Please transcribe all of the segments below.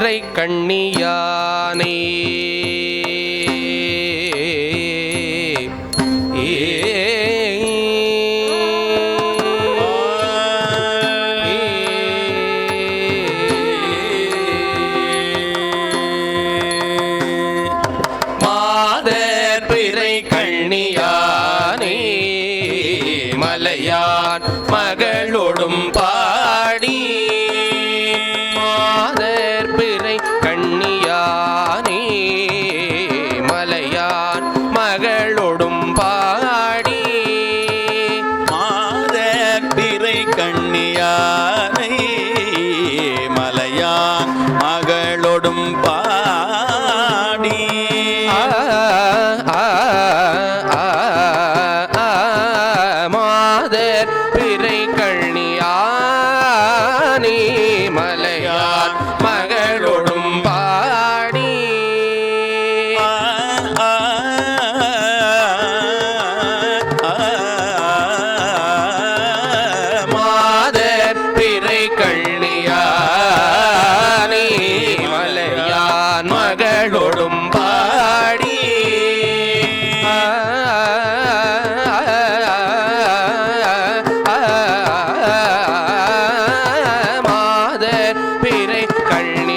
பிறை கண்ணியானே மலையான் மகளோடும் பாடி மாதர் பிறை கண்ணியானே மலையான் மகளோடும் பாடி மாதர் பிறை கண்ணியானே மலையான் மகளோடும் பாடி மாதர் பிறை கண்ணியானே மலையான் மகளோடும் பாடி மாதர் பிறை கண்ணியானே மலையான் மகளோடும் பாடி மாதர் பிறை கண்ணியானே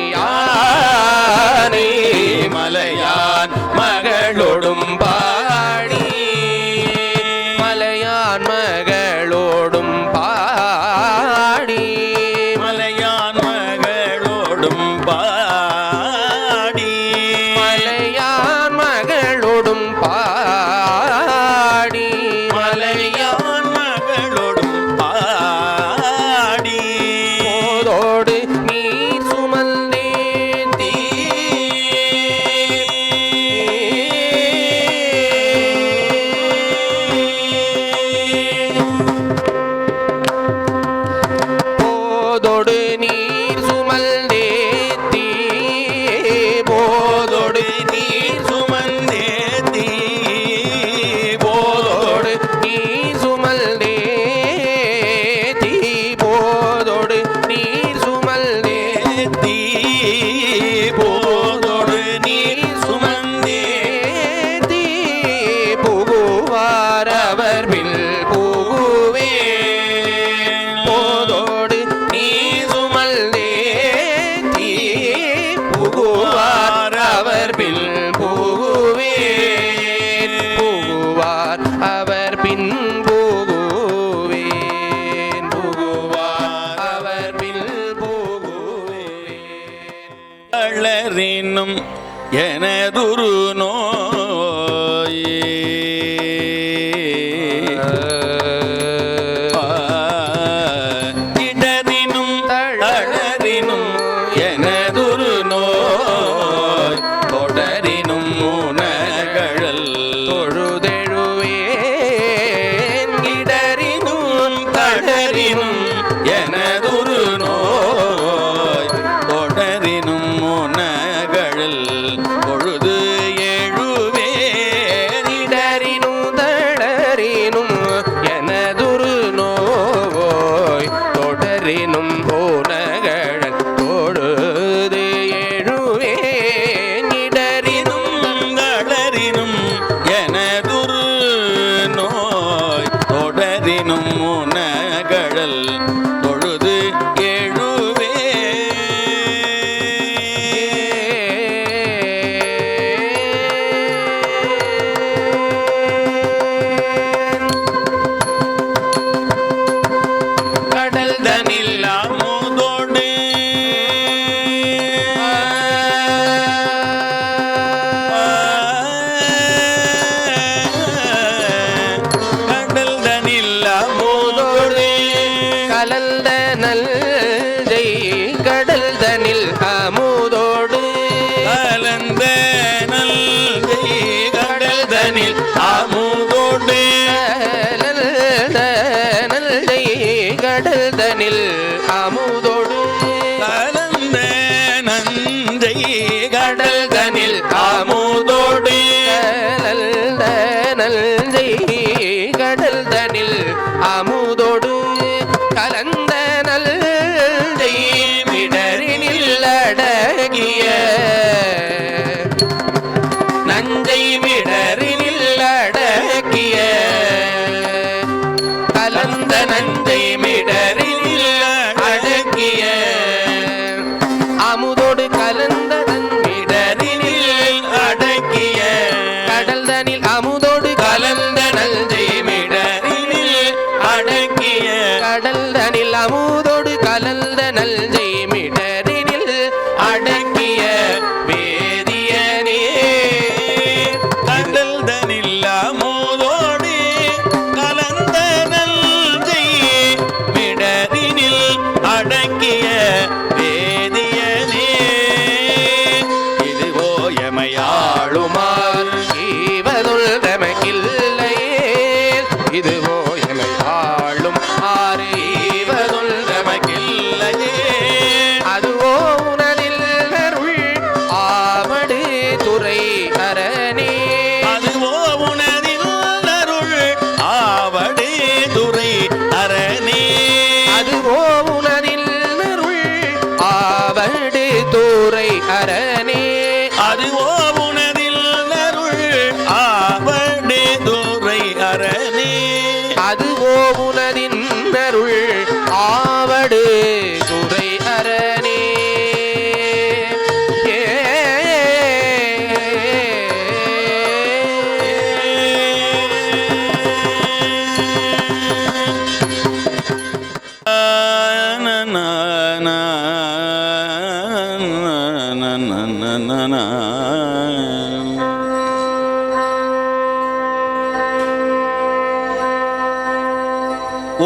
மலையான் மகளோடும் பாடி மலையான் மகளோடும் பாடி மலையான் மகளோடும் பாடி மலையான் மகளோடும் பாடி மலையான் மகளோடும் பாடி போதோடு நீர் சுமந்தேந்தி போதோடு நீர் சுமந்தேத்தி போதோடு நீர் சுமந்தேத்தி போதோடு நீர் சுமந்தேத்தி போதோடு நீர் சுமந்தேத்தி போதோடு நீர் சுமந்தேத்தி புகுவார் அவர் பில் புகுவே போதோடு நீர் சுமந்தேத்தி புகுவார் அவர் பில் புகுவே புகுவார் அவர் பின் புகுவேன் புகுவார் அவர் பின் புகுவேன் வளரினும் எனதுரு நோயே இடரினும் தளரினும் எனதுரு நோய் தொடரினும் உணகழல் தொழுதெழுவேன் இடரினும் தளரினும் எனதுரு நோய் தொடரினும் உணகழல் பொழுது எழுவேன் அதுவோ உனதில் அருள் ஆவடே துரை அரணே அதுவோ உனதின் அருள் ஆவடு துரை அரணே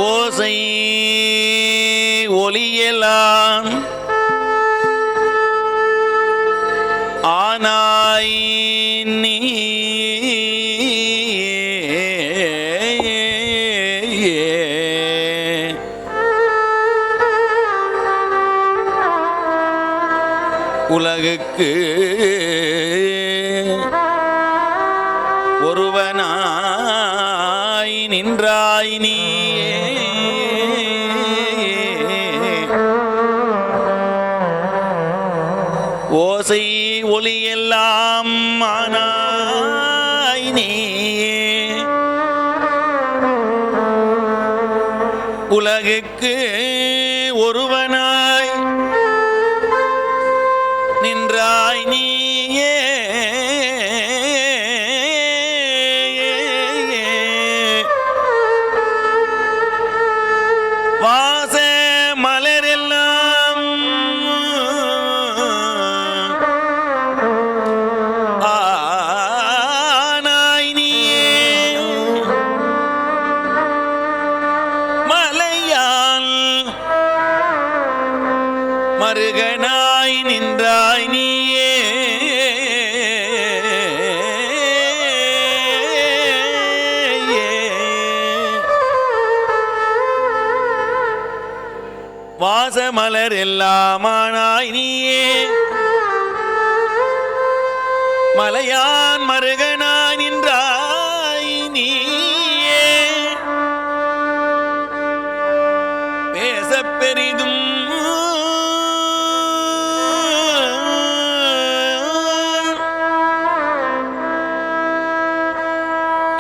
ஓசை ஒலியெல்லாம் ஆனாய் நீ உலகுக்கு ஒருவனாய் நின்றாய் நீ ஓசை ஒலியெல்லாம் ஆனாய் நீ உலகுக்கு ஒருவனாய் நின்றாய் நீயே வாச மலரெல்லாம் ஆனாய் நீயே மலையால் மருகனாய் நின்றாய் நீயே வாசமலர் எல்லாமானாய் நீயே மலையான் மருகனாய் நின்றாய் நீயே பேசப் பெரிதும்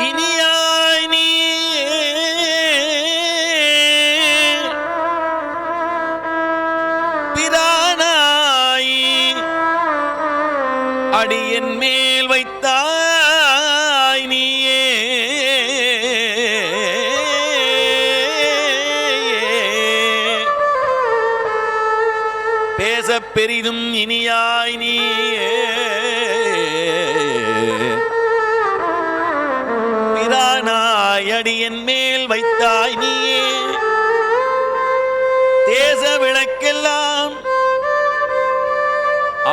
இனியாய் நீயே பிரானாய் அடியன் மேல் வைத்தாய் நீயே பேசப் பெரிதும் இனியாய் நீயே பிரானாய் அடியன் மேல் வைத்தாய் நீயே தேச விளக்கெல்லாம்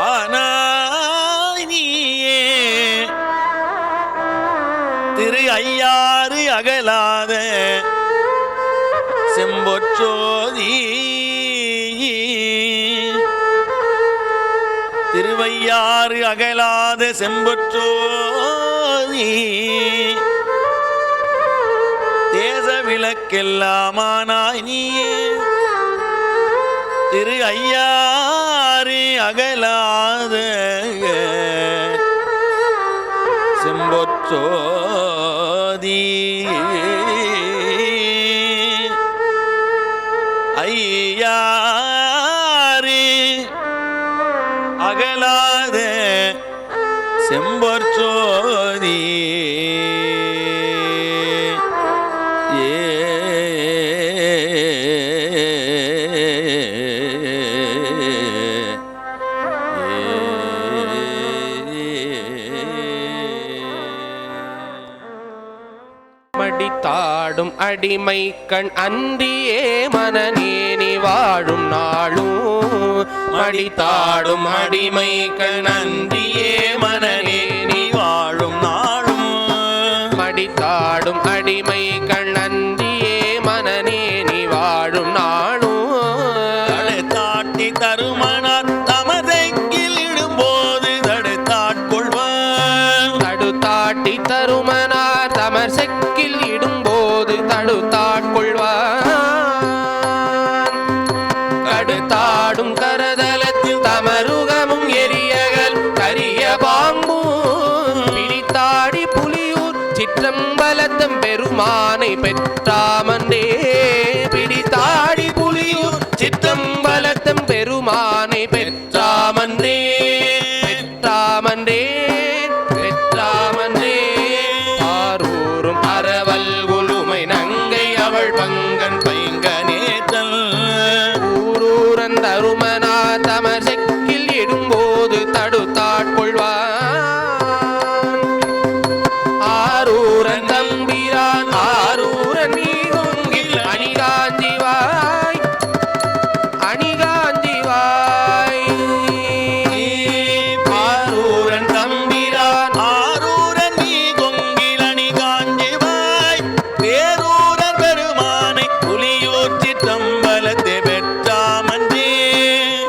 ஆனாய் நீயே திரு ஐயாறு அகலாத செம்பொற்றோதி திருவையாறு அகலாத செம்பொற்றோதி தேச விளக்கெல்லாமானாய் நீயே திரு ஐயாறு அகலாத செம்பொற்றோதி ஐயாறு அகலாத செம்பொற்றோதி மடித்தாடும் அடிமை கண் அந்தியே மனநேனி வாழும் நாளும் மடித்தாடும் அடிமை கண் அந்தியே மனநேனி வாழும் நாளும் மடித்தாடும் அடிமை கண் அந்தியே மனநேனி வாழும் நாளும் தடுத்தாட்டி தருமனார் தமதைக்கில் இடும்போது தடுத்தாட்கொள்வார் தடுத்தாட்டி தருமனார் தமர் செக்கில் இடும்போது தடுத்தாட்கொள்வார் கடுத்தாடும் கரதலத்தில் தமருகமும் எரியகல் கரிய சிற்றம்பலத்தம் பெருமானை பெற்றாமன்றே பிடித்தாடி புலியூர் சிற்றம்பலத்தம் பெருமானை பெற்றாமன்றே பெற்றாமன்றே பெற்றாமன்றே ஆரூரும் அரவல் குலுமை நங்கை அவள் பங்கன் பைங்கனேற்றல் ஊரூரன் தருமனா தமர் செக்கில் இடும்போது தடுத்தாட்கொள்வான் ஆரூரன் தம்பிரான் ஆரூரன் நீங்கொங்கில் அணிகாஞ்சிவாய் அணிகாஞ்சிவாய் ஆரூரன் தம்பிரான் ஆரூரன் நீ கொங்கில் அணிகாஞ்சிவாய் பேரூரர் பெருமானை புலியூர் சிற்றம்பலத்தை பெற்றாமன்றே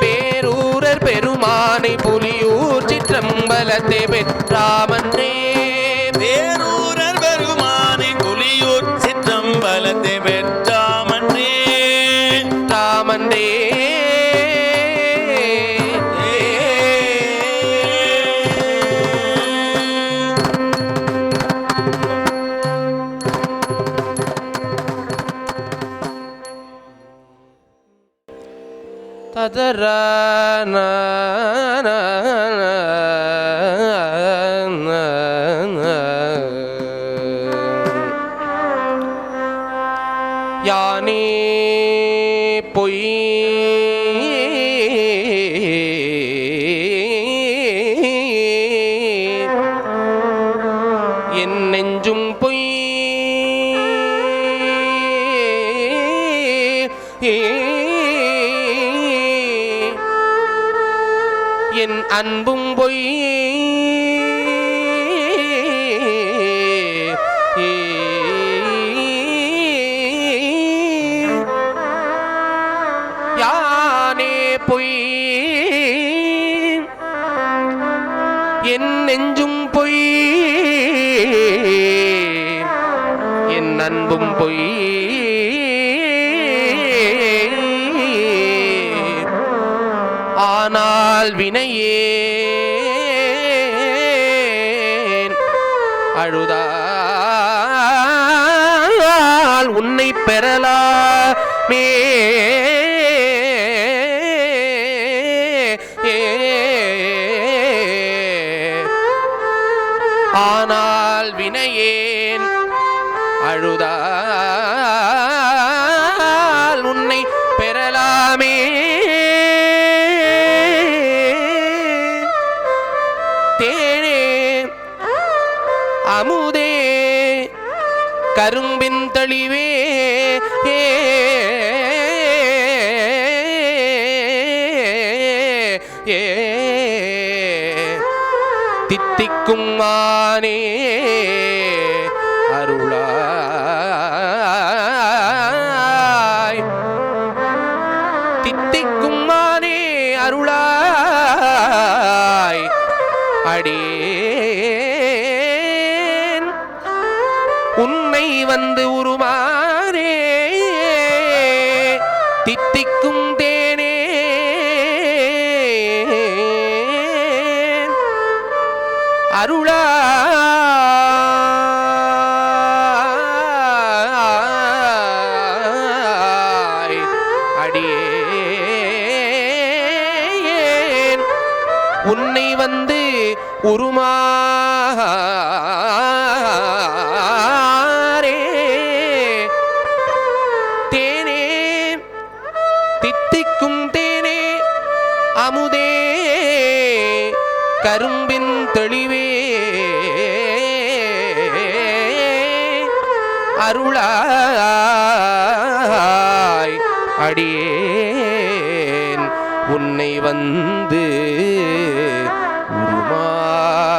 பேரூரர் பெருமானை புலியூர் சிற்றம்பலத்தை பெற்றாமன்றே பேரூரர் பெருமானை புலியூர் சிற்றம்பலத்தை பெற்றாமன்றே தாமன்றே ததரான யானே பொய் என் நெஞ்சும் பொய் என் அன்பும் பொய் யானே பொய் என் நெஞ்சும் பொய் என் அன்பும் பொய் ஆனால் வினையேன் அழுதால் உன்னை பெறலாமே ஆனால் வினையேன் அழுதால் உன்னை பெறலாமே தேனே அமுதே கரும்பின் தெளிவே தித்திக்கும் மானே அருளாய் தித்திக்கும் மானே அருளாய் அடியேன் உன்னை வந்து உருமாறே தித்திக்கும் தேனே அருளாய் அடியேன் உன்னை வந்து உருமாறே தேனே தித்திக்கும் தேனே அமுதே கரும்பின் தெளிவே அருளாய் அடியேன் உன்னை வந்து உருமாறே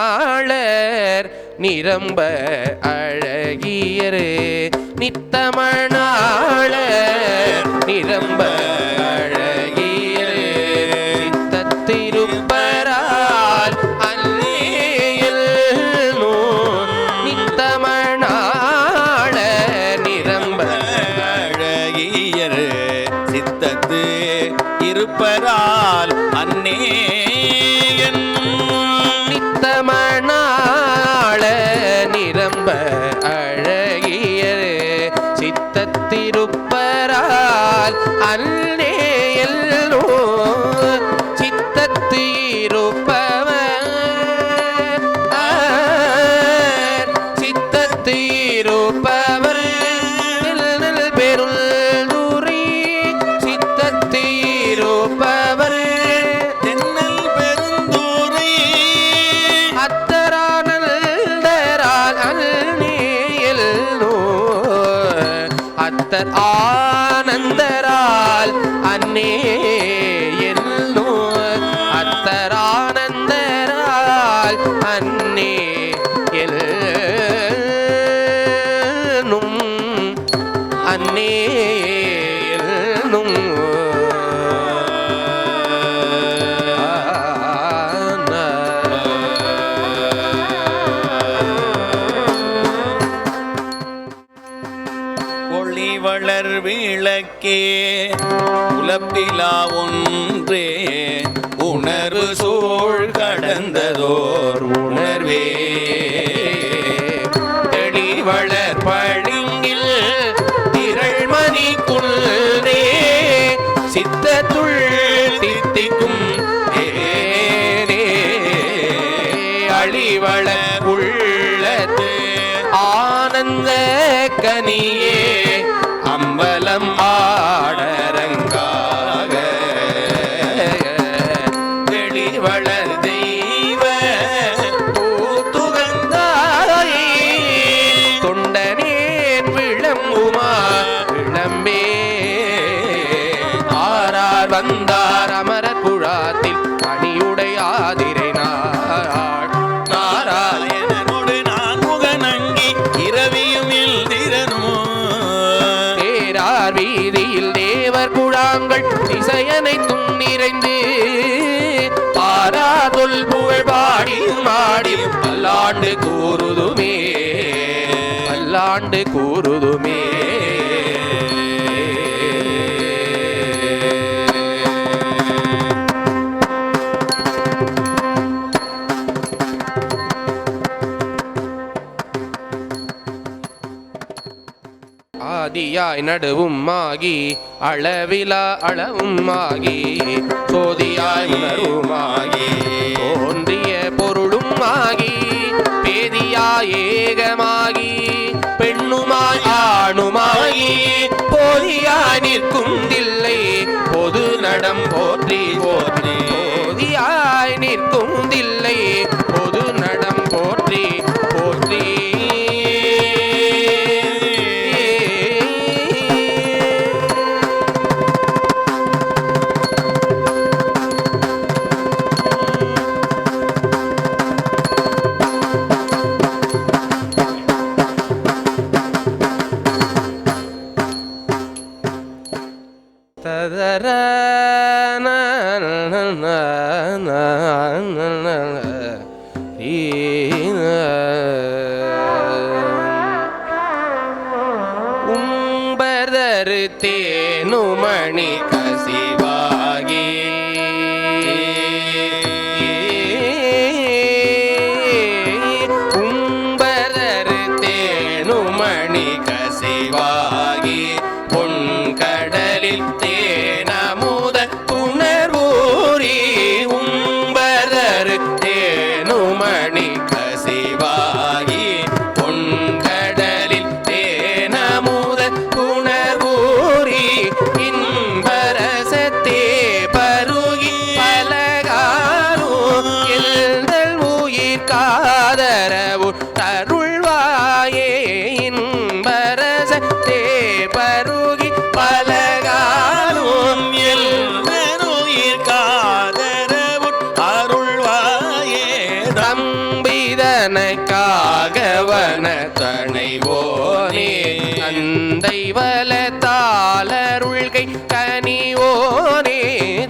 நித்தமணாளர் நிரம்ப அழகியரே நித்தமணாளர் நிரம்ப அழகியரே நித்தத்திருப்பரால் அல்லேயல் நூன் நித்தமணாளர் நிரம்ப திருப்பரால் அன்னே நித்தமணாள நிரம்ப அழகிய சித்தத்திருப்பரால் அன்னே எல்லோ சித்தத்திருப்பவர் சித்தத்திருப்பவர் பெருள் தூரி சித்தத்திருப்பவர் தென்னல் பெருந்தூரை அத்தரானந்தரால் அன்னேயல்னோ அத்தர் ஆனந்தரால் அன்னே எல்லோ அத்தரானந்தரால் அன்னே எல்லும் அன்னே எல்லும் ஒளி வளர் விளக்கே உலப்பிலா ஒன்றே உணர்வு சூழ் கடந்ததோர் உணர்வே தெளிவளர் பளிங்கில் திரள்மணி குன்றே சித்தத்துள் தித்திக்கும் ஏனே அழிவளர் உள்ளத்து ஆனந்த கனியே அம்பலம் ஆடரங்காக வெளிவளர் தெய்வ பூத்துகந்தாயே தொண்டனேன் விளம்புமா விளம்பே ஆரார் வந்தார் அமரர் குழாத்தில் பணியுடை ஆதிரை நாராயணனோடு நான் முகநங்கி இரவியும் இல்திரனோ தேரார் வீதியில் தேவர் குழாங்கள் திசையனைத்தும் நிறைந்து பாராதொல் புகழ் பாடி மாடி பல்லாண்டு கூறுதுமே பல்லாண்டு கூறுதுமே ஆதியாய் நடுவும் ஆகி அளவிலா அளவும் ஆகி சோதியாய் உணர்வுமாகி தோன்றிய பொருளும் ஆகி பேதியாய் ஏகமாகி பெண்ணுமாய் ஆணுமாகி போதியாய் நிற்கும் தில்லை பொது நடம் போற்றி போற்றி போதியாய் நிற்கும் தில்லை பொது நடம் போற்றி போற்றி உம்பதரு தேனுமணி கசிவாகி உம்பதரு தேனுமணி கசிவாகி பொன்கடலில் தேனமுத புணர்வூரி உம்பதரு தேனுமணி கசிவாகி பொன்கடலில் தேனமுத புணர்வூரி இன்பரசத்தே பருகி பலகாரும் எழுதல் உயிர் காதரவு தருள்வாயே இன்பரசத்தே பருகி பலகாரும் எழுதருயிர் காதரவு அருள்வாயே தம்பிதனக்காகவன தனைவோனே தந்தை வலத்தாளருள்கை கனிவோனே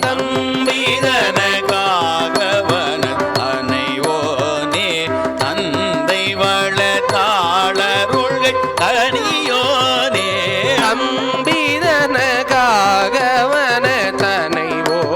தம்பிதன காகவன அனைவோனே தந்தை வள தாளருள்கை கனியோனே தம்பிதனக்காகவன தனைவோனே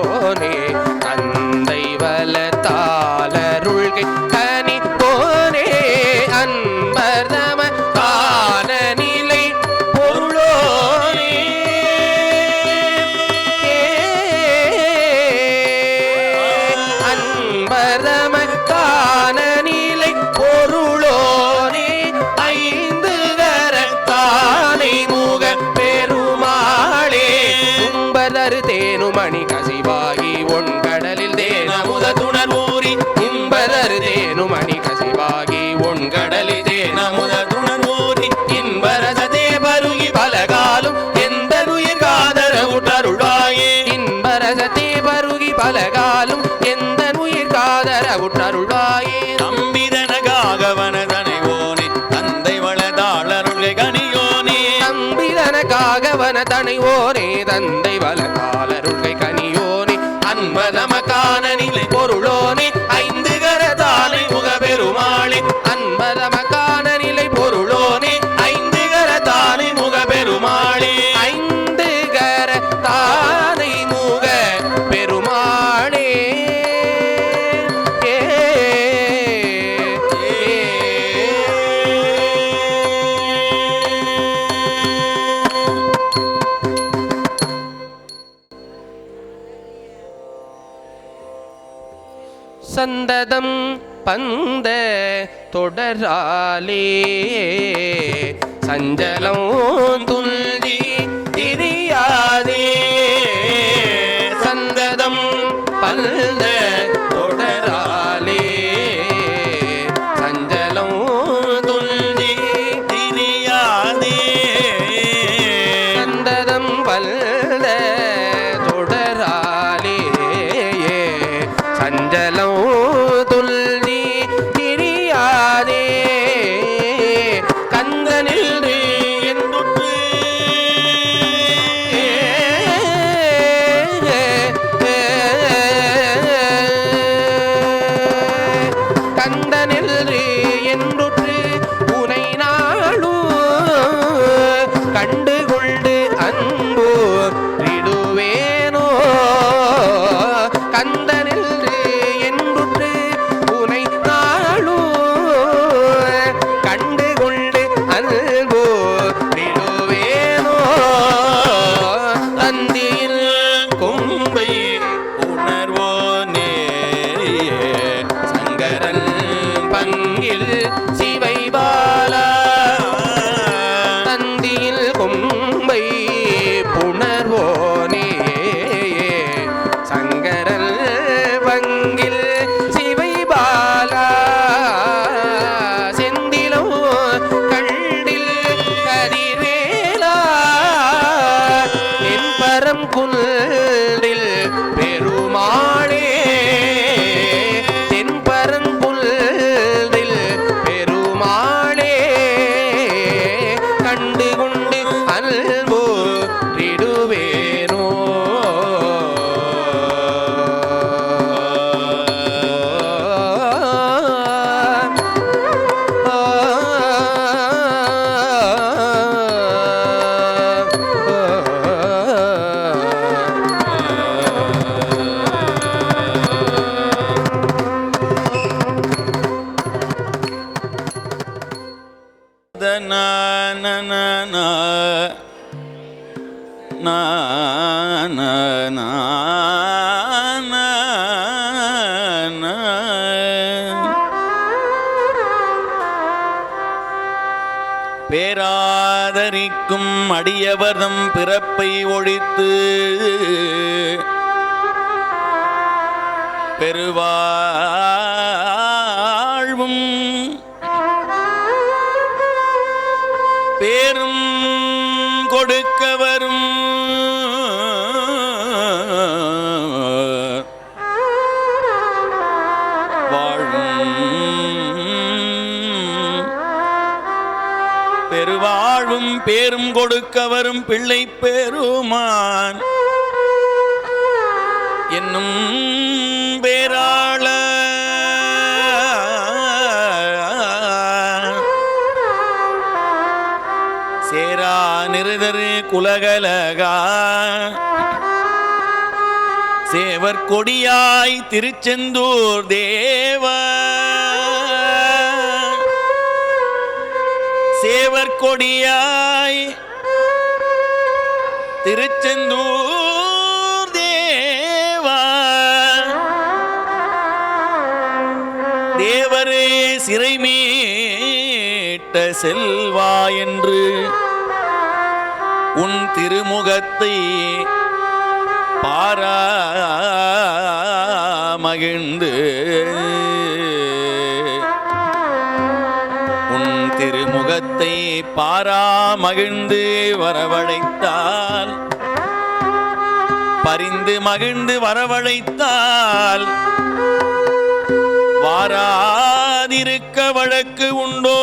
ஆகவன தனைவோனே தந்தை வளகாலருள்கை கனியோனே அன்பதமக்கான நிலை பொருளோனே ஐந்து கரதானை முகபெருமாளே அன்பதமக்கான நிலை பொருளோனே ஐந்து கரதானை முகபெருமாளே ஐந்து கரதானை முக பெருமாளே சந்ததம் பந்த தொடராலே சஞ்சலம் துல்தி திரியாதே சந்ததம் பந்த தொடராலே சஞ்சலம் துல்தி திரியாதே சந்ததம் பல்த தொடராலே சஞ்சலம் துல்தி திரியாதே கந்தனில் என்புற்று கந்தனில் என்றுற்று உனை நாளும் கண்டுகொண்டு அன்பு விடுவேனோ கந்தனில் என்றுற்று உனை நாளும் கண்டுகொண்டு அன்பு விடுவேனோ தந்தியில் கொம்பை உணர்வோனே சங்கரன் பங்கில் சிவை பாலா தந்தியில் கொம்பை புணர்வோனே சங்கரன் பங்கில் சிவை பாலா செந்திலோ கண்டில் கதிர்வேலா என் பரம் குன்றில் பெருமாளே தென் பரங்குன்றில் பெருமாளே கண்டு கொண்டு அன்பு விடுவேனோ பேராதரிக்கும் அடியவர்தம் பிறப்பை ஒழித்து பெருவாழ்வும் பேரும் கொடுக்க வரும் பெருவாழ்வும் பேரும் கொடுக்க வரும் பிள்ளை பெருமான் என்னும் பேராள சேரா நிருதரு குலகலகா சேவர் கொடியாய் திருச்செந்தூர் தேவா சேவர் கொடியாய் திருச்செந்தூர் தேவா தேவரே சிறை மீட்ட செல்வா என்று உன் திருமுகத்தை பாரா மகிழ்ந்து உன் திருமுகத்தை பாரா மகிழ்ந்து வரவழைத்தால் பரிந்து மகிழ்ந்து வரவழைத்தால் வாராதிருக்க வழக்கு உண்டோ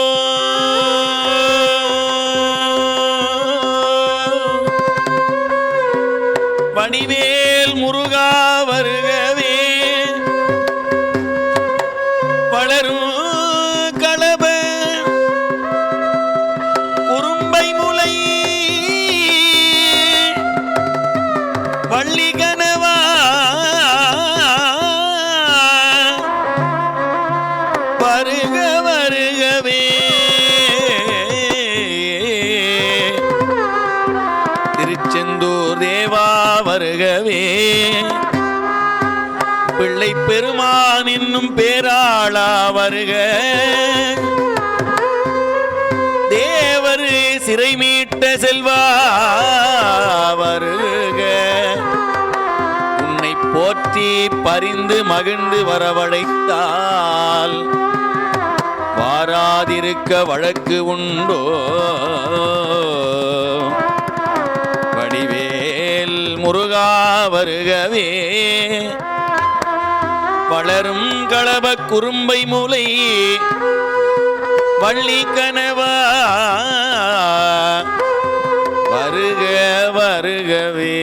வள்ளி கனவா வருக வருகவே திருச்செந்தூர் தேவா வருகவே பிள்ளை பெருமான் என்னும் பேராளா வருக தேவர் சிறை மீட்ட செல்வா வருக உன்னை போற்றி பரிந்து மகிழ்ந்து வரவழைத்தால் வாராதிருக்க வழக்கு உண்டோ வடிவேல் முருகா வருகவே வளரும் களப குறும்பை மூலை வள்ளி கனவா வருக வருகவே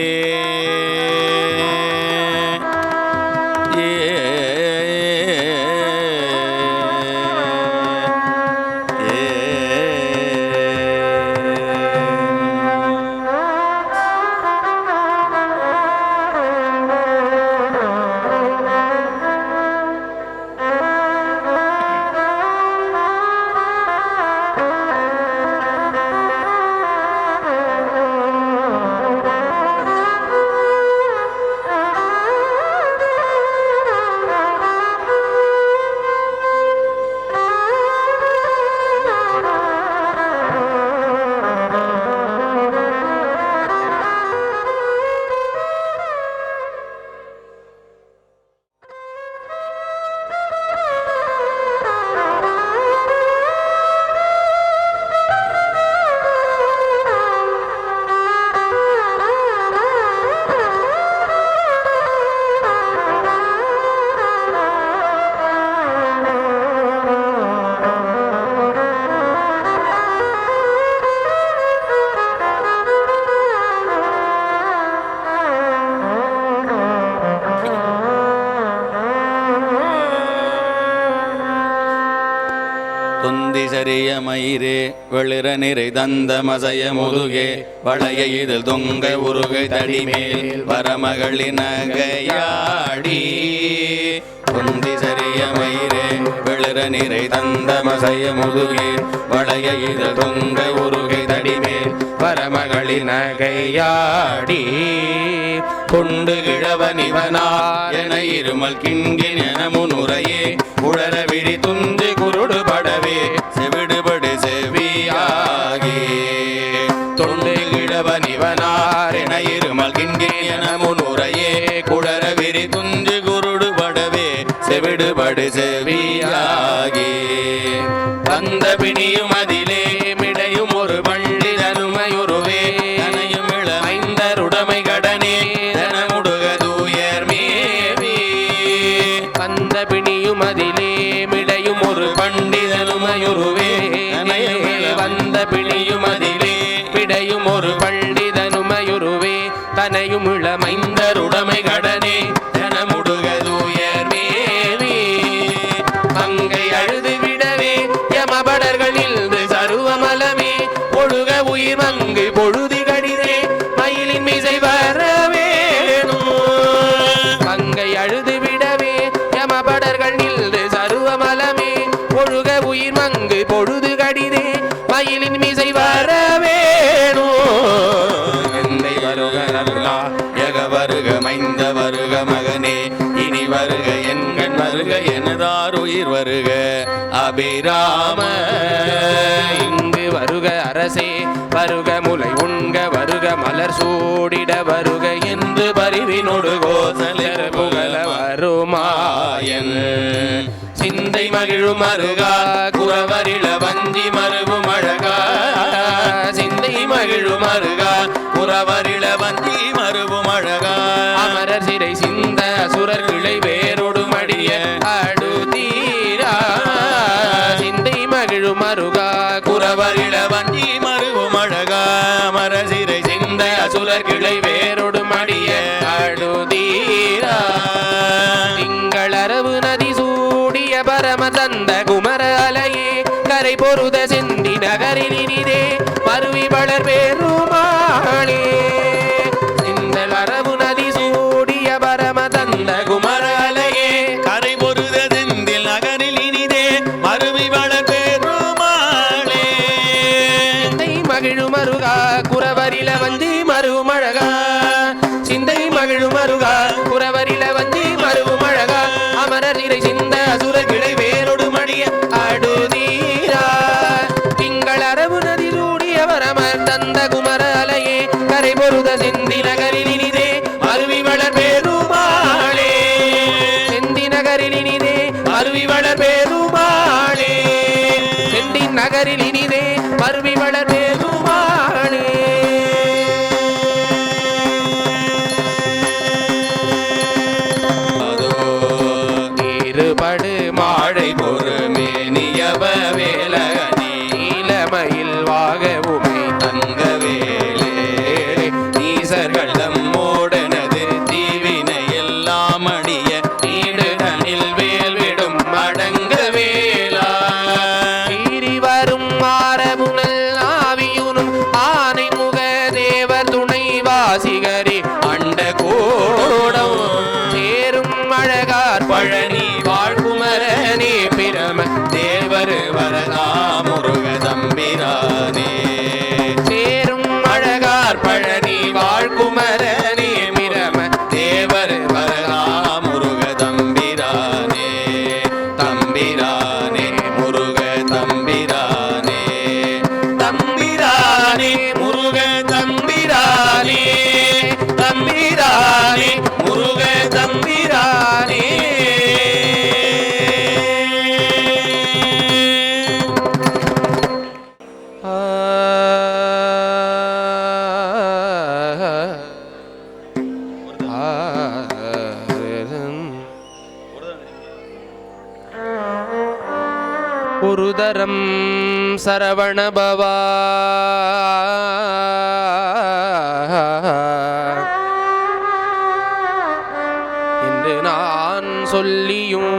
தொந்திசரிய மயிரே வெளிர நிறை தந்த மசைய முதுகே வளைய இதில் தொங்க உருகை தடிமேல் வரமகளின் நகையாடி தொந்திசரிய மயிரே வெளிர நிறை தந்த மசைய முதுகே வளைய இதில் தொங்க உருகை தடிமேல் வரமகளின் நகையாடி கொண்டு கிழவனிவனா என இருமல் கிண்கின் என முன்னுரையே உளர விழி துந்து குருடு படவே செவிடுபடு செவியாகி தொண்டு கிழவனிவனார் என இருமல் கிண்கின் என முன்னுரையே குளர விழி துந்து குருடு படவே செவிடுபடு செவியாகி வந்த பிணியும் அதிலே மிடையும் ஒரு பள்ளி தனுமையுருவே தனையும் இளமைந்தருடைமை கடனே தனமுடுக தூயர் மேவி வந்த பிணியும் அதிலே மிடையும் ஒரு பண்டிதனுமையுருவே வந்த பிணியும் அதிலே பிடையும் ஒரு பண்டிதனுமையுருவே தனையும் இளமைந்தருடைமை கடனே தனமுடுக தூயர் மேவி மங்கை அழுது விடவே யமபடர்களில் சருவமலமே ஒழுக உயிர் மங்கு பொழுது கடிதே மயிலின் மிசை வரவேணும் மங்கை அழுது விடவே யமபடர்கள் நின்று சருவமலமே ஒழுக உயிர் மங்கு பொழுது கடிதே மயிலின் மிசை வரவேணும் எந்தை வருக நல்லா யக வருக மைந்த வருக மகனே இனி வருக என்கண் வருக எனதார் உயிர் வருக அபிராம இங்கு வருக அரசே வருக முலை உண்க வருக மலர் சூடிட வருக என்று பரிவினொடு கோசலர் புகழ வருமாயன் சிந்தை மகிழும் அருகா குறவரிள வஞ்சி மருவும் அழகா சிந்தை மகிழும் அருகா குறவரிள வஞ்சி மருவும் அழகா அமரர் சிறை சிந்த அசுரர் கிளை வேரோடு மடிய அடுதீரா சிந்தை மகிழும் அருகா குறவரிள வஞ்சி மருவும் அழகா அமரர் சிறை சிந்த அசுரர் கிளை வேரோடு மடிய அடுதீரா திங்களரவு நதி சூடிய பரம தந்த குமர அலையே கரை பொருத செந்தி நகரில் இனிதே மருவி வளர் பெருமாளே திங்களரவு நதி மகிழுமருகா குறவரில வந்தி மருமழகா சிந்தை மகிழுமருகா குறவரில வந்தி மருமழகா அமரர் இறை சிந்த அசுர கிளை வேரொடு மடிய அடுதீரா திங்கள் அரபு நதி சூடியவர் அமர் தந்த குமர அலையே கரை பொருத செந்தி நகரில் இனிதே அருவி வளர் பெருமாளே செந்தி நகரில் இனிதே அருவி வளர் பெருமாளே செந்தி நகரில் இனிதே அருவி வளர் பெருமாளே இருபடு மாழை பொறுமேனியவ வேலகனி இளமையில் வாக உமை தங்க வேலே நீசர்கள் தம்மோடனது தீவினை எல்லாம் அடிய ஈடுதனில் வேல் விடும் மடங்க வேலா சீறி வரும் மாறமுனல் ஆவியுனும் ஆனை முக தேவர் துணை வாசிகரி அண்ட கோடம் சேரும் அழகார் பழனி வாழ்குமரனே பிரம தேவர் வரதா முருக தம்பிரானே சேரும் அழகார் பழனி வாழ்குமரனே பிரம தேவர் வரதா முருக தம்பிரானே தம்பிரானே முருக தம்பிரானே தம்பிரானே முருக தம்பிரானே தம்பிரானே முருக தம்பிரானே ஒரு தரம் சரவணபவா என்று நான் சொல்லியும்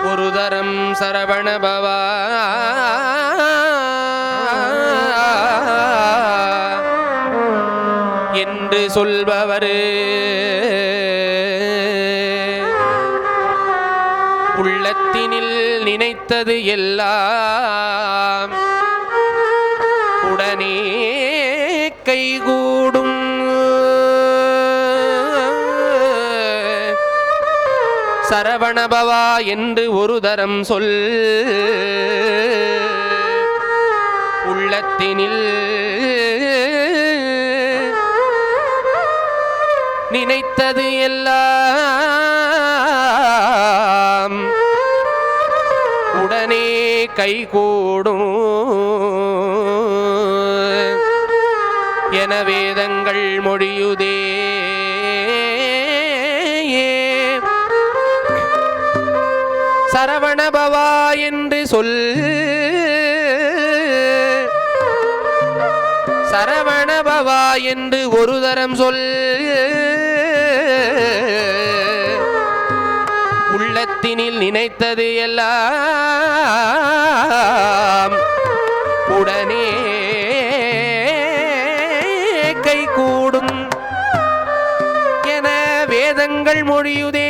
ஒரு தரம் சரவணபவா என்று சொல்பவர் உள்ளத்தினில் நினைத்தது எல்லாம் உடனே கைகூடும் சரவணபவா என்று ஒரு தரம் சொல் உள்ளத்தினில் நினைத்தது எல்லாம் உடனே கைகூடும் என வேதங்கள் மொழியுதே சரவணபவா என்று சொல் சரவணபவா என்று ஒரு தரம் சொல் உள்ளத்தினில் நினைத்தது எல்லாம் உடனே கைகூடும் என வேதங்கள் மொழியுதே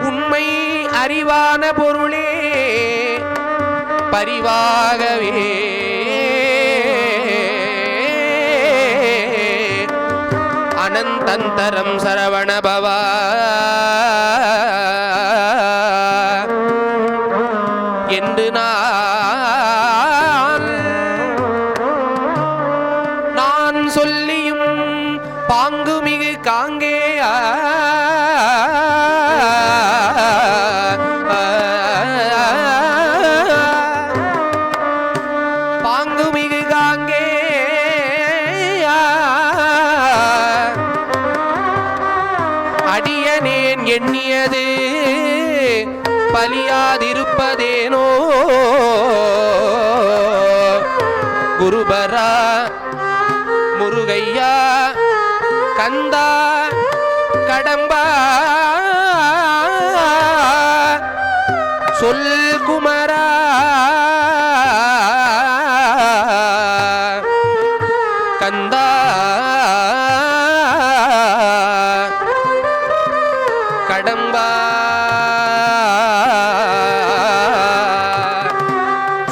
உண்மை அறிவான பொருளே பரிவாகவே அனந்தந்தரம் சரவணபவா என்று நான் சொல்லியும் பாங்குமிகு காங்கேயா பாங்குமிகு காங்கேயா அடியனேன் எண்ணியது பலியாதிருப்பதேனோ குருபரா முருகையா கந்தா கடம்பா சொல் குமரா கந்தா கடம்பா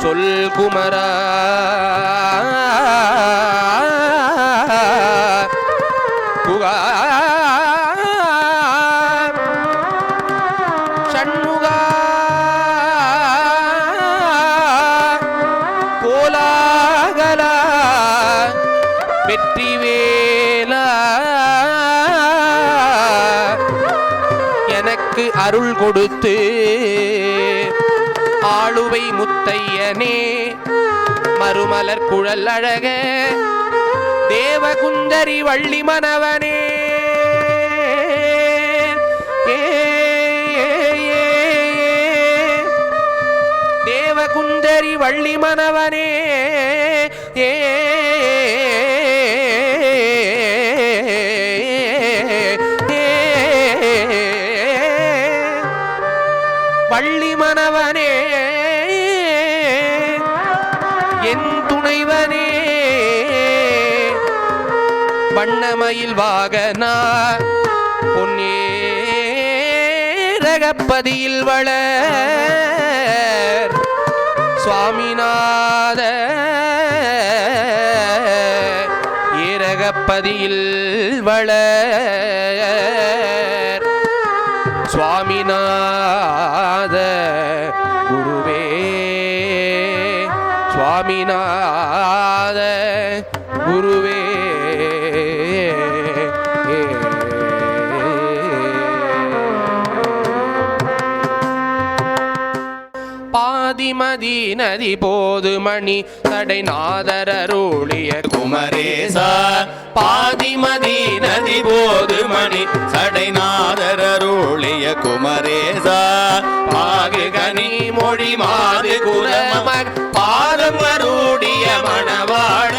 சொல் குமரா குகா ஷண்முகா கோலாகலா வெற்றிவேலா எனக்கு அருள் கொடுத்து ஆளுவை முத்தையனே மறுமலர் குழல் அழக தேவகுந்தரி வள்ளி மணவனே தேவகுந்தரி வள்ளி மணவனே வள்ளி மணவனே என் துணைவனே வண்ணமயில் வாகனா பொன்னேரகப்பதியில் வளர் சுவாமிநாத ஏரகப்பதியில் வளர் சுவாமிநாத குருவே சுவாமிநாத குருவே பாதிமதி நதி போது மணி சடைநாதரருளிய குமரேசா பாதிமதி நதி போது மணி சடைநாதரருளிய குமரேசா பாகு கனி மொழி மாது குரமர் பாதம் வருடைய மணவாழ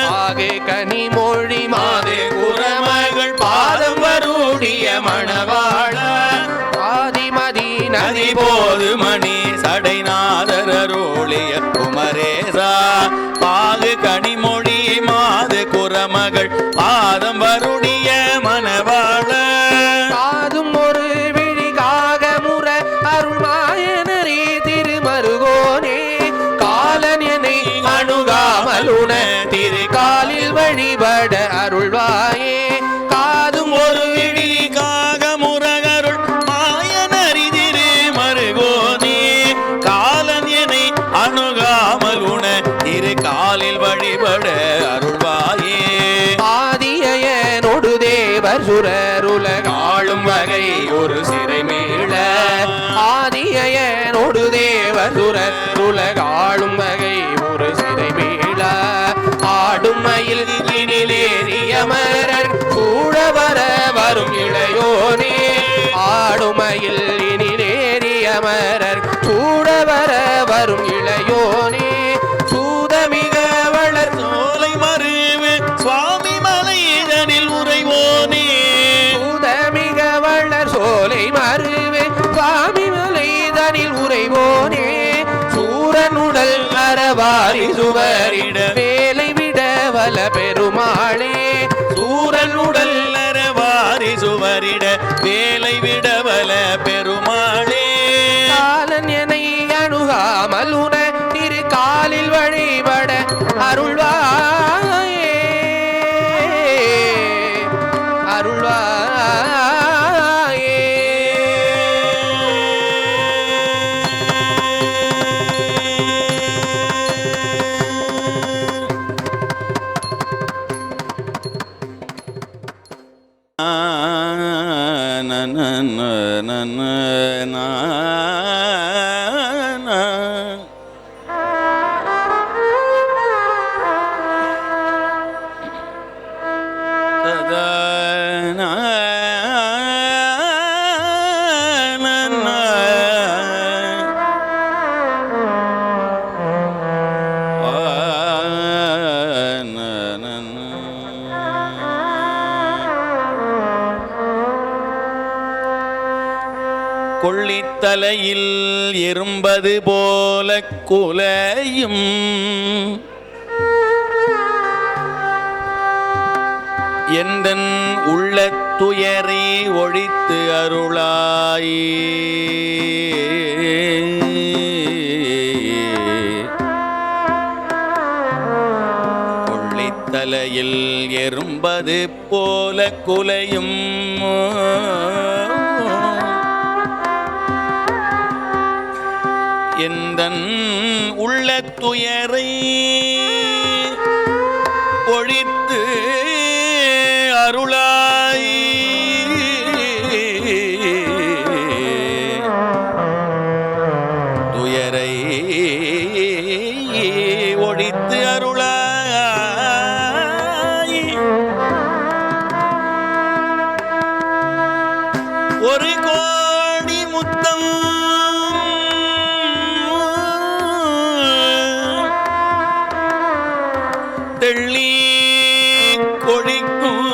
பாகு கனி மொழி மாது குரமகள் பாதம் வருடைய மணவாழ பாதிமதி நதி போது மணி சடைநாதரருளிய குமரேசா பாகு கனிமொழி மாது குரமகள் பாதம் வருடைய மணவாழ காதும் ஒரு விழிகாக முற அருள்மாயனரே திருமருகோனே காலன் என்னை அணுகாமலுன திருக்காலில் வழிபட அருள்வாயே காதும் ஒரு விழிகாக முரகருள் மாயனரி திருமருகோனே காலன் என்னை அணுகாமல் உண இரு காலில் வழிபட அருள்வாயே ஆதியனொடு தேவர் சுரருலகாளும் வகை ஒரு சிறை மீள ஆதியனொடு தேவர் சுரருலகாளும் வகை ஒரு சிறை மீள ஆடும் மயில் இனிலேறிய மரர் சூழ வர வரும் இளையோனே ஆடுமயில் இனிலேறிய மரர் சூழ வர வரும் இளையோனே சூதமிக வளர் சோலை மருவு சுவாமி மலைதனில் உறைவோனே சூதமிக வளர் சோலை மருவே சுவாமி மலைதனில் உறைவோனே சூரனுடல் அறவாரி சுவரிட வேலை விட வல பெருமாளே சூரனுடல் அறவாரி சுவரிட வேலை விடவல பெருமாளே காலன் என்னை அணுகாமல் உன திரு காலில் வழிபட அருள்வாயே அருள்வாயே கொள்ளித்தலையில் எறும்பது போல குலையும் எந்தன் உள்ளத்தில் துயரை ஒழித்து அருளாய். கொள்ளித்தலையில் எறும்பது போல குலையும் எந்தன் உள்ள துயரை ஒழித்து அருளாய். துயரை ஒழித்து அருளாய். ஒரு கோடி முத்தம் தெள்ளி கொழிக்கும்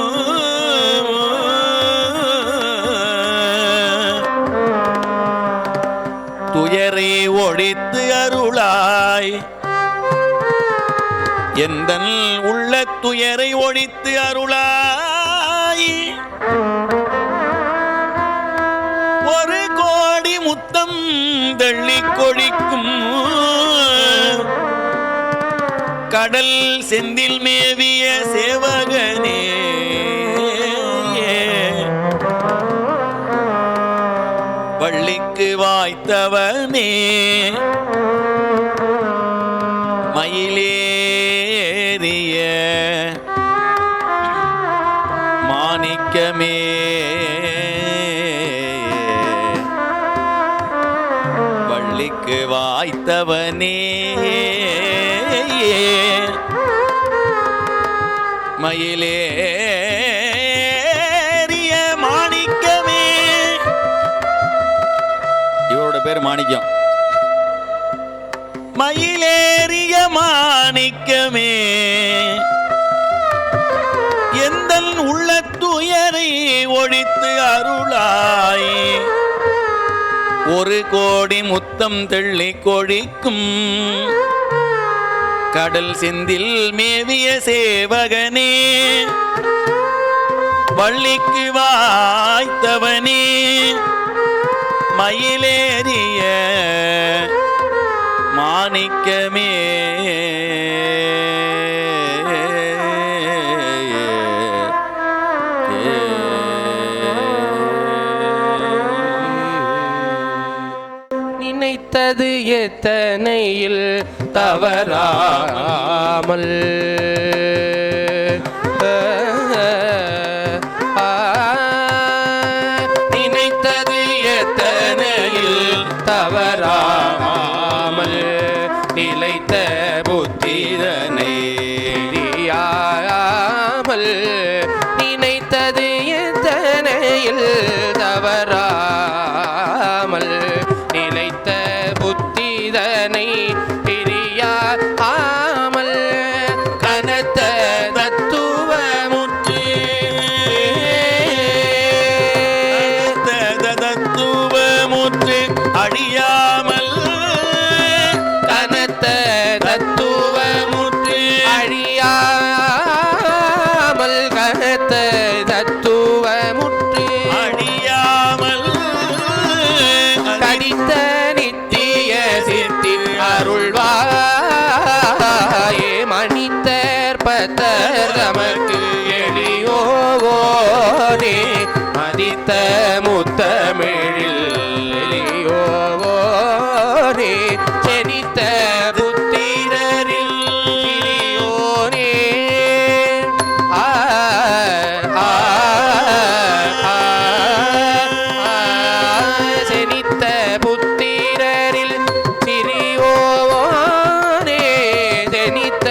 துயரை ஒழித்து அருளாய். எந்தன் உள்ள துயரை ஒழித்து அருளாய். ஒரு கோடி முத்தம் தெள்ளி கொழிக்கும் கடல் செந்தில் மேவிய சேவகனே. வள்ளிக்கு வாய்த்தவனே மயிலேறிய மாணிக்கமே. வள்ளிக்கு வாய்த்தவனே மயிலேறிய மாணிக்கமே. இவரோட பேர் மாணிக்கம். மயிலேறிய மாணிக்கமே எந்தன் உள்ள துயரை ஒழித்து அருளாய். ஒரு கோடி முத்தம் தெள்ளி கொழிக்கும் கடல் செந்தில் மேவிய சேவகனே. வள்ளிக்கு வாய்த்தவனே மயிலேறிய மாணிக்கமே. நினைத்தது எத்தனையில் தவறாமல் நினைத்தது எத்தனையில் தவறாமல் நிலைத்த புத்திரனை அறியாமல். நினைத்தது எத்தனையில் தவறாமல் நிலைத்த புத்திரனை பிரியாமல் கனத்த தத்துவமுற்று தத்துவமுற்று அழியாமல். கனத்த தத்துவமுற்று அழியாமல். கனத்த தத்துவமுற்று அழியாமல். கடித்த நித்திய சித்தி அருள்வாயே மணித்தற்பத்தர் தமக்கு எளியோனே. மதித்த முத்தமிழில் எளியோனே செனித்த புத்திரரில் இளியோனே. செனித்த புத்திரரில் சிறியோனே. செனித்த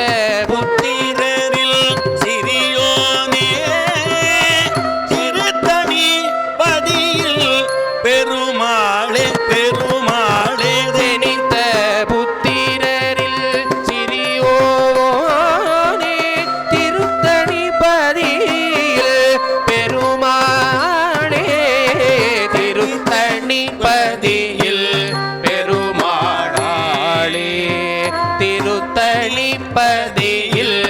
புத்திரரில் சிறியோனே. திருத்தணி பதியில் பெருமாளே பெருமாளே. செனித்த புத்திரரில் சிறியோனே. திருத்தணி பதியில் பெருமாளே. திருத்தணி பதியில் பெருமாளே. திருத்தணி பதியில்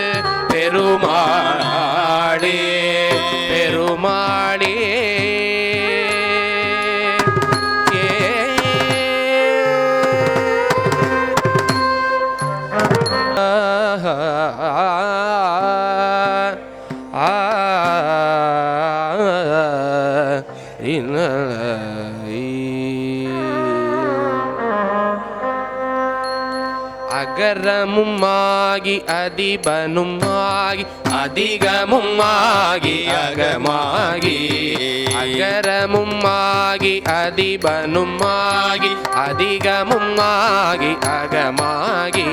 பெருமாளே. பெருமாளே அகரமுமாகி அதிபனுமாகி அதிகமுமாகி அகமாகி அகரமுமாகி அதிபனுமாகி அதிகமுமாகி அகமாகி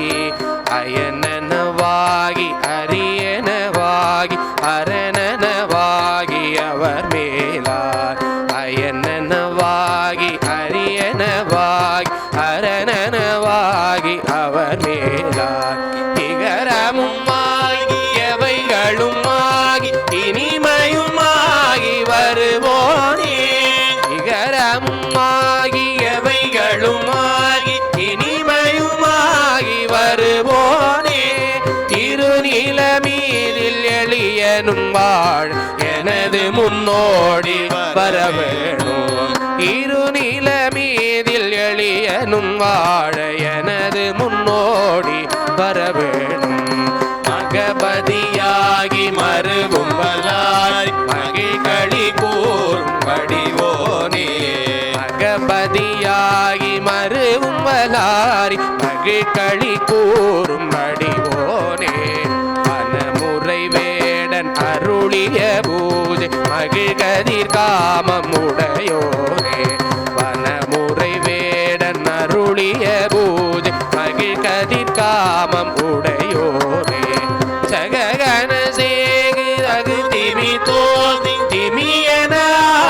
அயனனவாகி அரியனவாகி அரணனவாகி அவர் மேலார் அயனனவாகி அரியனவாகி அரணனவாகி அவர் மேலார் இகரமுமாகி எவைகளுமாகி இனிமையுமாகி வருவோனே இகரமுமாகி எவைகளுமாகி இனிமையுமாகி வருவோனே திருநிலமீதில் எளியனும் வாழ் எனது முன்னோடி வரவேணும் இருநிலமீதில் எளியனும் வாழ எனது முன்னோடி வரவேணும் மகபதியாகி மருகும் வலாய் மகிழ்களி கூறும் வடிவோனே மகபதியாகி மருவும் வலாரி மகிழ்களி கூறும் வடிவோனே மனமுறை வேடன் அருளிய பூஜை மகிழ்கதிர் காமம் உடையோனே வனமுறை வேடன் அருளிய பூஜை மகிழ்கதிர் காமம் உடையோனே சககன சேகு அகு திமி தோதி திமியன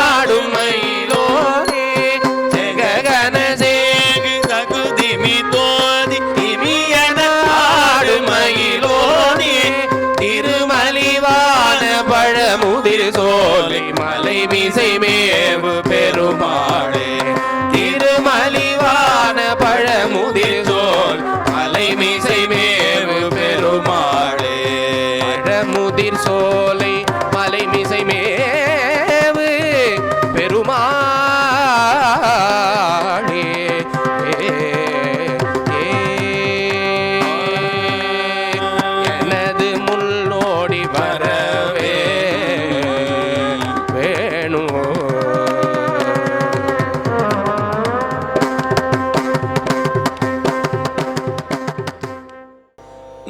ஆடும் மயிலோனே சககன சேகு அகு திமி தோதி திமியன ஆடும் மயிலோனே திருமலிவான பழமுதிர் சோலை மலை மிசை மேவு பெருமாளே திருமலிவான பழமுதிர் சோல் மலை மிசை மேவு பெருமாளே பழமுதிர் சோலை மலை மிசை மேவு பெருமாளே எனது முன்னோடி வரவே வேணும்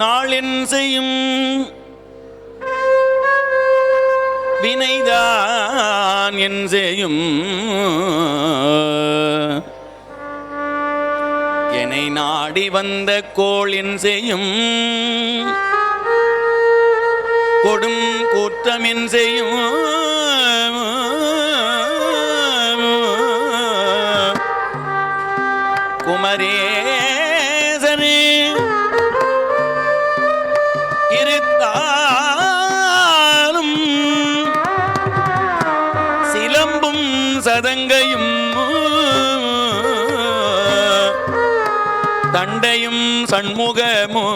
நாளின் செய்யும் வினைதான் என் செய்யும் என்னை நாடி வந்த கோளின் செய்யும் கொடும் கூற்றமின் செய்யும் குமரேசனே இருத்தாலும் சிலம்பும் சதங்கையும் தண்டையும் சண்முகமோ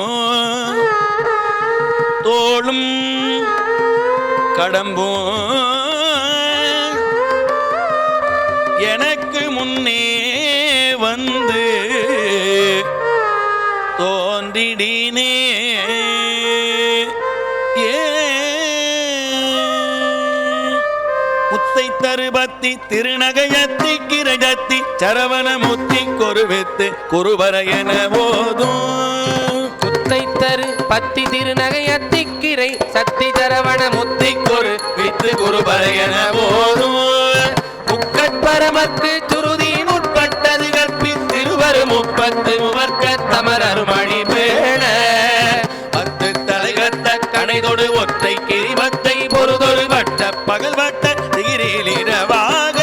தோளும் கடம்பும் எனக்கு முன்னே வந்து தோன்றிடினே முத்தை தருபத்தி திருநகையத்தி கிரஜத்தி சரவண முத்தி கொருவித்து குருவர என போதும் முத்தை தரு பத்தி திருநகையத்தி கிரை சத்தி சரவண முத்தி கொரு வித்து குருவர என போதும் முக்கட்பரமக்கு சுருதி முற்பட்டது கற்பி திருவரு முப்பத்து முவர்க்க தமரரு மணி பேண பத்து தலைகத்த கணைதொடு ஒற்றை கிரிவத்தை பொறுதொரு வட்ட பகல் வட்ட திகிரிலிரவாக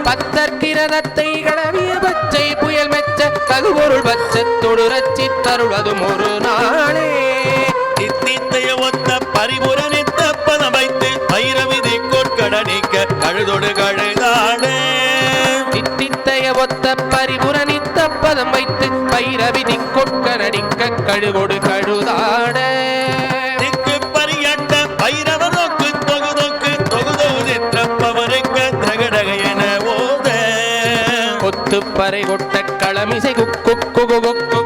பத்தற்கிரதத்தை கடவிய பச்சை புயல் மெச்ச ககுபொருள் பச்சத்தொடு ரச்சி தருவதும் ஒரு நாளே இத்தித்தைய ஒத்த பரிபுரனித்த பதம் வைத்து பைரவிதி கொட்கடனிக்க கழுதொடு கழுதாட இத்தித்தைய ஒத்த பரிபுரனித்த பதம் வைத்து பைரவிதி கொட்கடனிக்க கழுகொடு கழுதாட திக்கு பரியட்ட பைரவ நோக்கு தொகுதொக்கு தொகுதொகுதிற்றப்பவருக்கு தகடக என ஓத கொத்துப்பறை கொட்ட களமிசை குக்கு குகு குக்கு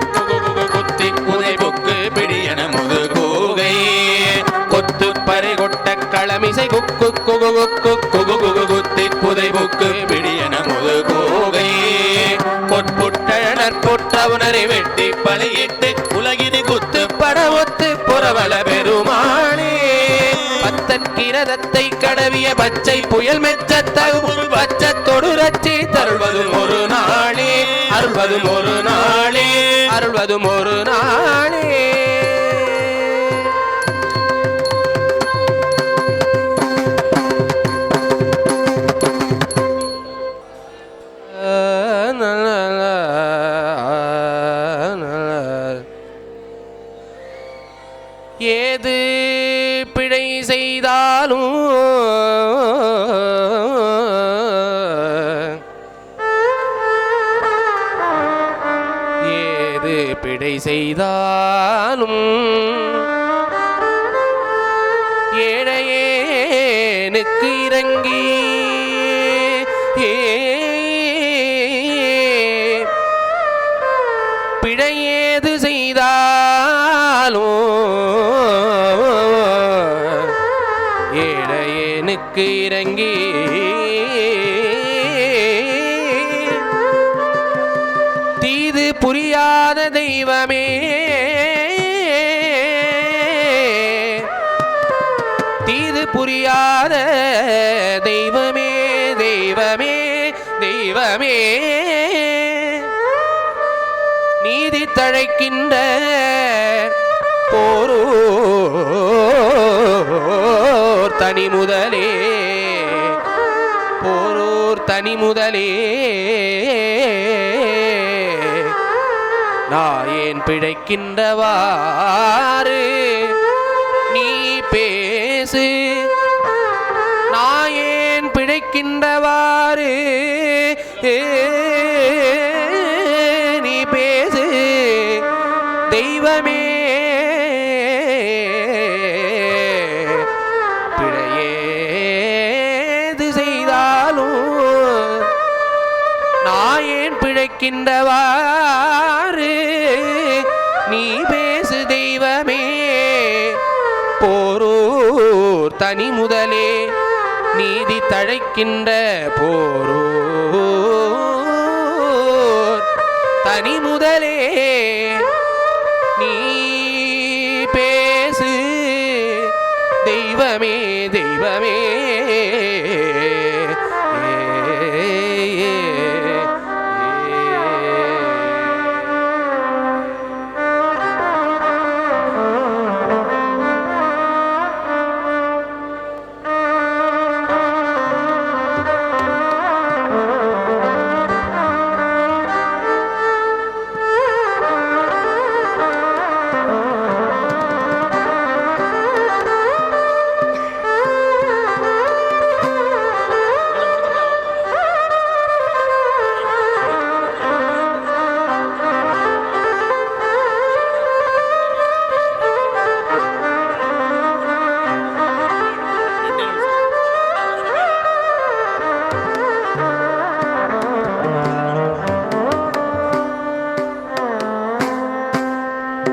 குத்தி குதை புக்கு பிடியன முது கூகை கொத்துப்பறை கொட்ட களமிசை குக்கு குகு குக்கு குகு குத்தி குதை கொக்கு பிடியன முதுகோகை பொற்புட்டனர் பொற்றவுணரை வெட்டி பலியிட்டு உலகினி குத்து படவொத்து புறவள பெருமானே பத்தற்கிரதத்தை கடவிய பச்சை புயல் மெச்ச தகுபொருள் பச்சத்தொடு ரச்சி தருள்வதும் ஒரு நாளே அருள்வதும் ஒரு நாளே அருள்வதும் ஒரு நாளே ஏது பிழை செய்தாலும் ஏது பிழை செய்தாலும் ஏழையேனுக்கு இறங்கி பிழையேது செய்தாலும் ஏழையேனுக்கு இறங்கி தீது புரியாத தெய்வமே தீது புரியாத தெய்வமே தெய்வமே தெய்வமே நீதி தழைக்கின்ற போரூர் தனி முதலே போரூர் தனி முதலே நாயேன் பிழைக்கின்றவாறு நீ பேசு நாயேன் பிழைக்கின்றவாறு நீ பேசு தெய்வமே பிழையேது செய்தாலும் நாயேன் பிழைக்கின்றவாறு நீ பேசு தெய்வமே போரூர் தனி முதலே நீதி தழைக்கின்ற போரூர் தனி முதலே நீ பேசு தெய்வமே தெய்வமே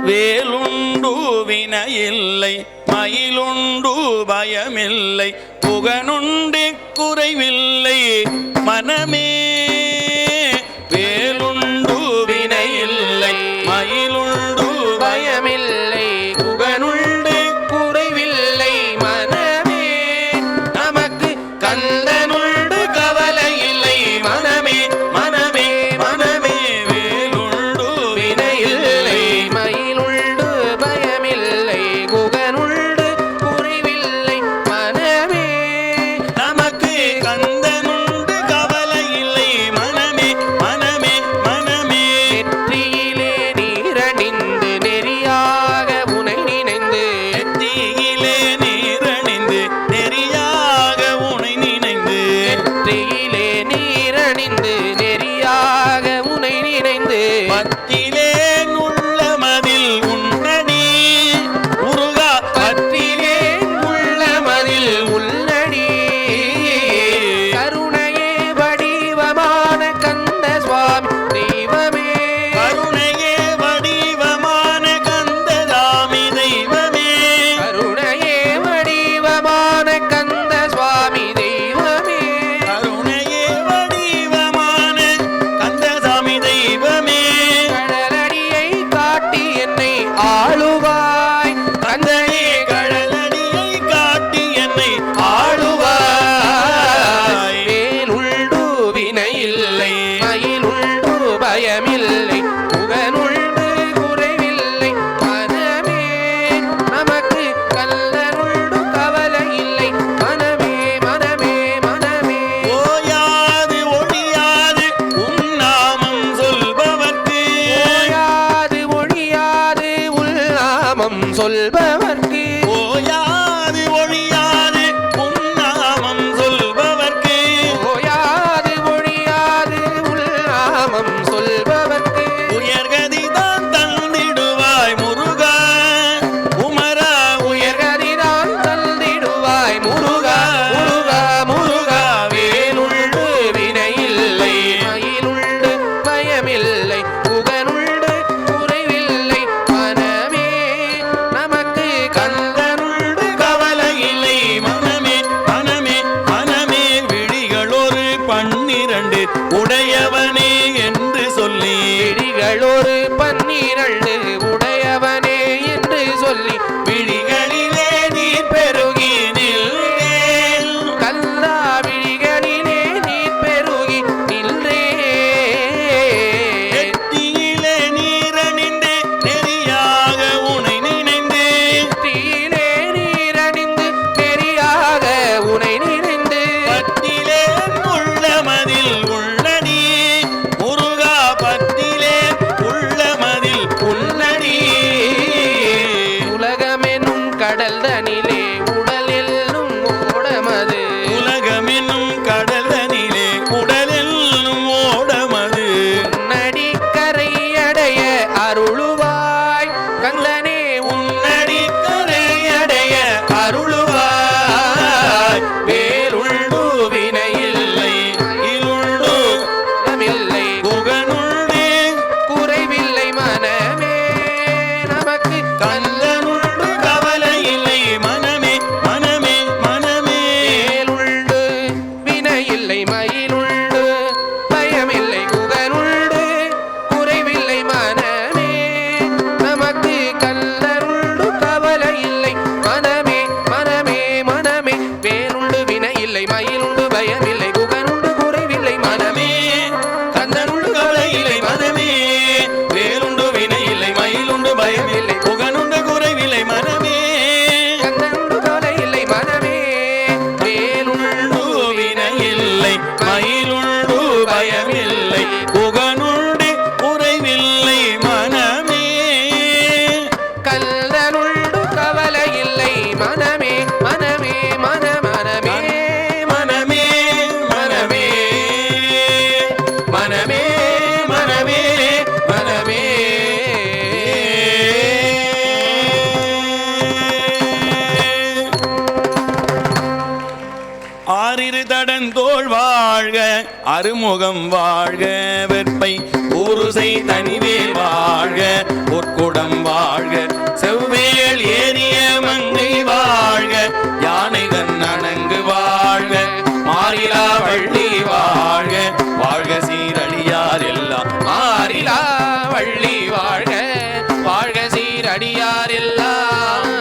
வேலுண்டு வினையில்லை மயிலுண்டு பயமில்லை புகனுண்டு குறைவில்லை மனமே வேலுண்டு வினையில்லை மயிலுண்டு பயமில்லை புகனுண்டு குறைவில்லை மனமே நமக்கு கந்தனுண்டு கவலை இல்லை மனமே மனமே மனமே வேலுண்டு வினையில்லை மயிலுண்டு பயமில்லை குகனுண்டு குறைவில்லை மனமே நமக்கு கந்தனுண்டு கவலை இல்லை மனமே மனமே மனமே நெற்றியிலே நீரணிந்து நெறியாக உனை நினைந்து நெற்றியிலே நீரணிந்து நெறியாக உனை நினைந்து நெற்றியிலே நீரணிந்து நெறியாக உனை நினைந்து பத்திலே உள்ள மதில் உன்னடி முருகா பற்றிலே உள்ள மதில் உள்ளடி கருணையே வடிவமான கந்த சுவாமி தெய்வமே கருணையே வடிவமான கந்ததாமி தெய்வமே கருணையே வடிவமான கந்த சுவாமி தெய்வமே கருணையே வினை இல்லை மயிலுண்டு பயமில்லை புகனுண்டு குறைவில்லை மனமே நமக்கு கல்லனுண்டு கவலை இல்லை மனமே மனமே மனமே ஓயாது ஒழியாது உன்னாமம் சொல்பவர்க்கு ஓயாது ஒழியாது உள்நாமம் சொல்பவர்க்கு ஓயாது ஒழியாது உன்னாமம் சொல்பவர்க்கு ஓயாது ஒழியாது உள்நாமம் சொல்பவர்க்கு உயர்கதிதான் தந்திடுவாய் முருகா உமரா உயர்கதிதான் தந்திடுவாய் முருகா முருகா முருகா வேலுண்டு வினையில்லை மயிலுண்டு பயமில்லை புகனுண்டு குறைவில்லை மனமே நமக்கு கந்தனுண்டு கவலை இல்லை மனமே மனமே மனமே விழிகளொரு 12 உடையவனே என்று சொல்லி விழிகளொரு 12 உடையவனே என்று சொல்லி விழிகளிலே நீர் பெருகி நின்றேன் கல்லா விழிகளிலே நீர் பெருகி நின்றே நெற்றியிலே நீரணிந்து நெறியாக உனை நினைந்தேன் தீயிலே நீரணிந்து நெறியாக உனை நினைந்து பத்திலே உள்ளமதில் உள்ளடி முருகா பத்திலே உள்ளமதில் உள்ளடி உலகமெனும் கடல் தனிலே உடல் எல்லும் ஓடமது உலகமென்னும் கடலனிலே உடலெல்லும் ஓடமது உன்னடி கரையடைய அருளுவாய் கந்தனே உன்னடி கரையடைய அருளுவாய் வேருள்ளு வினையில்லை இருள்ளு இல்லை புகனுள்ளே குறைவில்லை மனமே நமக்கு கந்தனுண்டு கவலை இல்லை மனமே மனமே மனமே மேலுண்டு வினையில்லை மயிலுண்டு பயமில்லை குகனுண்டு குறைவில்லை மனமே நமக்கு கல்லருண்டு கவலை இல்லை மனமே மனமே மனமே வேலுண்டு வினையில்லை மயிலுண்டு பயமில்லை குகனுண்டு குறைவில்லை மனமே கந்தனுண்டு கவலை இல்லை மனமே வேலுண்டு வினை இல்லை மயிலுண்டு பயமில்லை புகனுண்டு குறைவில்லை மனமே கந்தனுண்டு கவலை இல்லை மனமே வேலுண்டு வினை இல்லை மயிலுண்டு பயமில்லை புகனுண்டு குறைவில்லை மனமே கல்லனுண்டு கவலை இல்லை மனமே மனமே மனமே மனமே மனமே மனமே மனமே மனமே ஆறிரு தடந்தோள் வாழ்க அருமுகம் வாழ்க வெற்பை ஊருசை தனிவேல் வாழ்க பொற்குடம் வாழ்க செவ்வேல் ஏறிய மங்கை வாழ்க யானைகன் அணங்கு வாழ்க மாறிலா வள்ளி வாழ்க வாழ்க சீரடியார் எல்லாம் மாறிலா வள்ளி வாழ்க வாழ்க சீரடியார் எல்லாம்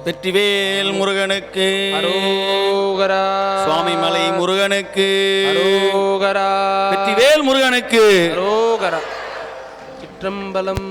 வெற்றிவேல் முருகனுக்கு அரோகரா சுவாமிமலை முருகனுக்கு அரோகரா வெற்றிவேல் முருகனுக்கு அரோகரா சிற்றம்பலம்